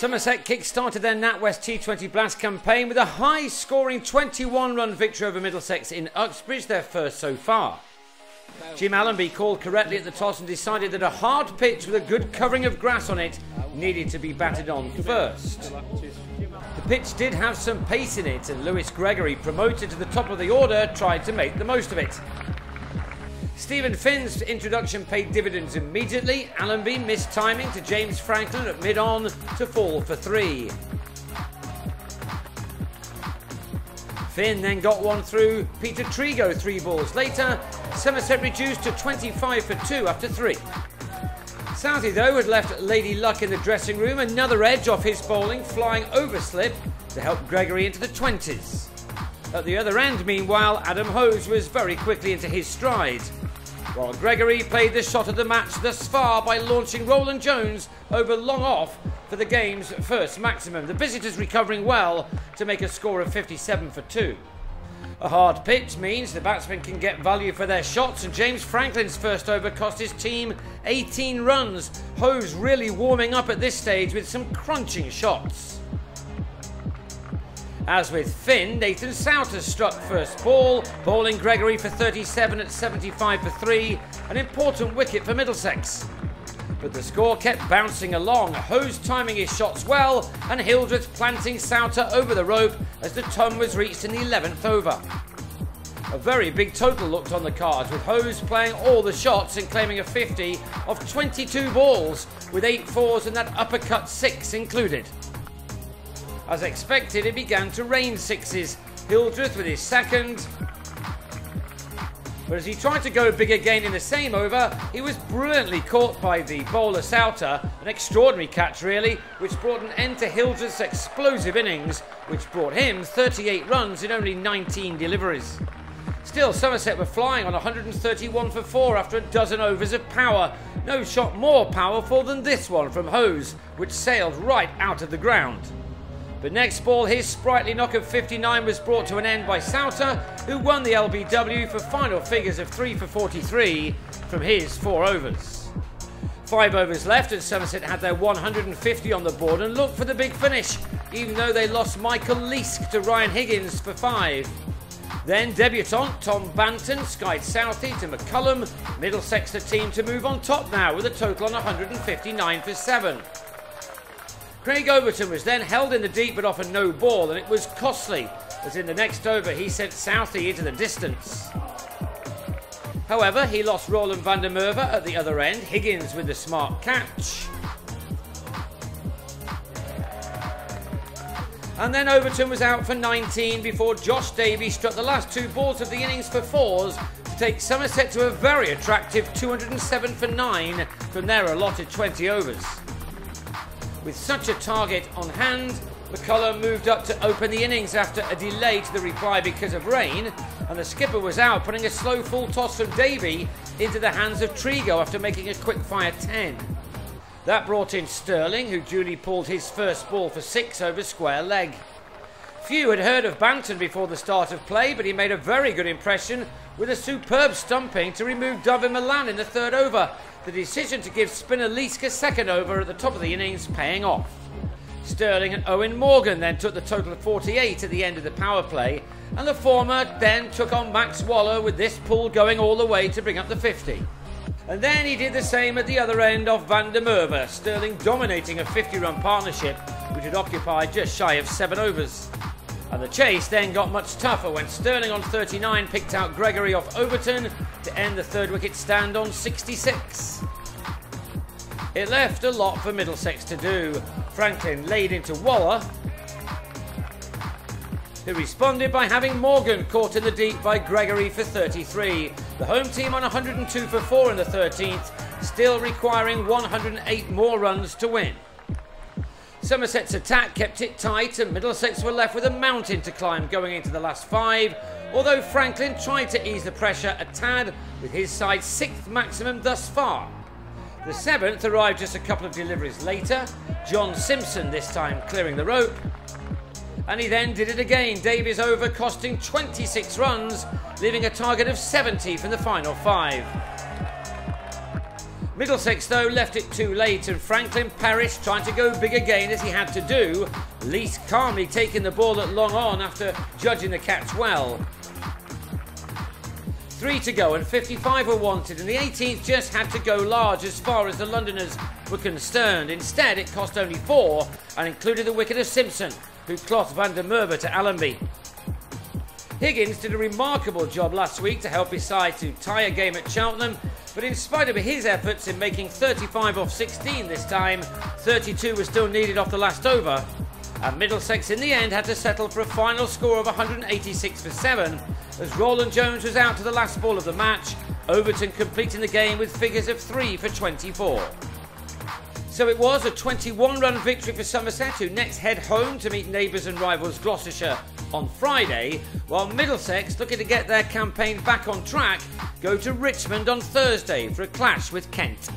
Somerset kick-started their NatWest T20 Blast campaign with a high-scoring 21-run victory over Middlesex in Uxbridge, their first so far. Jim Allenby called correctly at the toss and decided that a hard pitch with a good covering of grass on it needed to be batted on first. The pitch did have some pace in it, and Lewis Gregory, promoted to the top of the order, tried to make the most of it. Stephen Finn's introduction paid dividends immediately. Allenby missed timing to James Franklin at mid-on to fall for 3. Finn then got one through Peter Trigo 3 balls later. Somerset reduced to 25 for 2 after 3. Southey, though, had left Lady Luck in the dressing room. Another edge off his bowling, flying overslip to help Gregory into the 20s. At the other end, meanwhile, Adam Hose was very quickly into his stride, while Gregory played the shot of the match thus far by launching Roland Jones over long off for the game's first maximum. The visitors recovering well to make a score of 57 for 2. A hard pitch means the batsmen can get value for their shots, and James Franklin's first over cost his team 18 runs. Hose really warming up at this stage with some crunching shots. As with Finn, Nathan Souter struck first ball, bowling Gregory for 37 at 75 for 3, an important wicket for Middlesex. But the score kept bouncing along, Hose timing his shots well, and Hildreth planting Souter over the rope as the ton was reached in the 11th over. A very big total looked on the cards, with Hose playing all the shots and claiming a 50 of 22 balls, with 8 fours and that uppercut 6 included. As expected, it began to rain sixes. Hildreth with his second. But as he tried to go big again in the same over, he was brilliantly caught by the bowler Souter. An extraordinary catch, really, which brought an end to Hildreth's explosive innings, which brought him 38 runs in only 19 deliveries. Still, Somerset were flying on 131 for 4 after a dozen overs of power. No shot more powerful than this one from Hose, which sailed right out of the ground. But next ball, his sprightly knock of 59 was brought to an end by Souter, who won the LBW for final figures of 3 for 43 from his 4 overs. 5 overs left, and Somerset had their 150 on the board and looked for the big finish, even though they lost Michael Leask to Ryan Higgins for 5. Then debutant Tom Banton skied Southey to McCullum. Middlesex the team to move on top now with a total on 159 for 7. Craig Overton was then held in the deep but offered no ball, and it was costly, as in the next over he sent Southey into the distance. However, he lost Roland van der Merwe at the other end, Higgins with the smart catch. And then Overton was out for 19 before Josh Davies struck the last 2 balls of the innings for 4s to take Somerset to a very attractive 207 for 9 from their allotted 20 overs. With such a target on hand, McCullum moved up to open the innings after a delay to the reply because of rain, and the skipper was out, putting a slow full toss from Davey into the hands of Trigo after making a quick-fire 10. That brought in Sterling, who duly pulled his first ball for 6 over square leg. Few had heard of Banton before the start of play, but he made a very good impression with a superb stumping to remove David Milan in the 3rd over. The decision to give spinner Leask a 2nd over at the top of the innings paying off. Sterling and Owen Morgan then took the total of 48 at the end of the power play, and the former then took on Max Waller, with this pull going all the way to bring up the 50. And then he did the same at the other end of van der Merwe, Sterling dominating a 50-run partnership which had occupied just shy of 7 overs. And the chase then got much tougher when Sterling on 39 picked out Gregory off Overton to end the 3rd wicket stand on 66. It left a lot for Middlesex to do. Franklin laid into Waller, who responded by having Morgan caught in the deep by Gregory for 33. The home team on 102 for 4 in the 13th, still requiring 108 more runs to win. Somerset's attack kept it tight, and Middlesex were left with a mountain to climb going into the last 5, although Franklin tried to ease the pressure a tad with his side's 6th maximum thus far. The 7th arrived just a couple of deliveries later, John Simpson this time clearing the rope, and he then did it again, Davies over costing 26 runs, leaving a target of 70 from the final 5. Middlesex, though, left it too late, and Franklin Parrish tried to go big again as he had to do, Least calmly taking the ball at long on after judging the catch well. 3 to go and 55 were wanted, and the 18th just had to go large as far as the Londoners were concerned. Instead, it cost only 4 and included the wicket of Simpson, who clothed Van der Merwe to Allenby. Higgins did a remarkable job last week to help his side to tie a game at Cheltenham, but in spite of his efforts in making 35 off 16 this time, 32 was still needed off the last over, and Middlesex in the end had to settle for a final score of 186 for 7, as Roland Jones was out to the last ball of the match, Overton completing the game with figures of 3 for 24. So it was a 21-run victory for Somerset, who next head home to meet neighbours and rivals Gloucestershire on Friday, while Middlesex, looking to get their campaign back on track, go to Richmond on Thursday for a clash with Kent.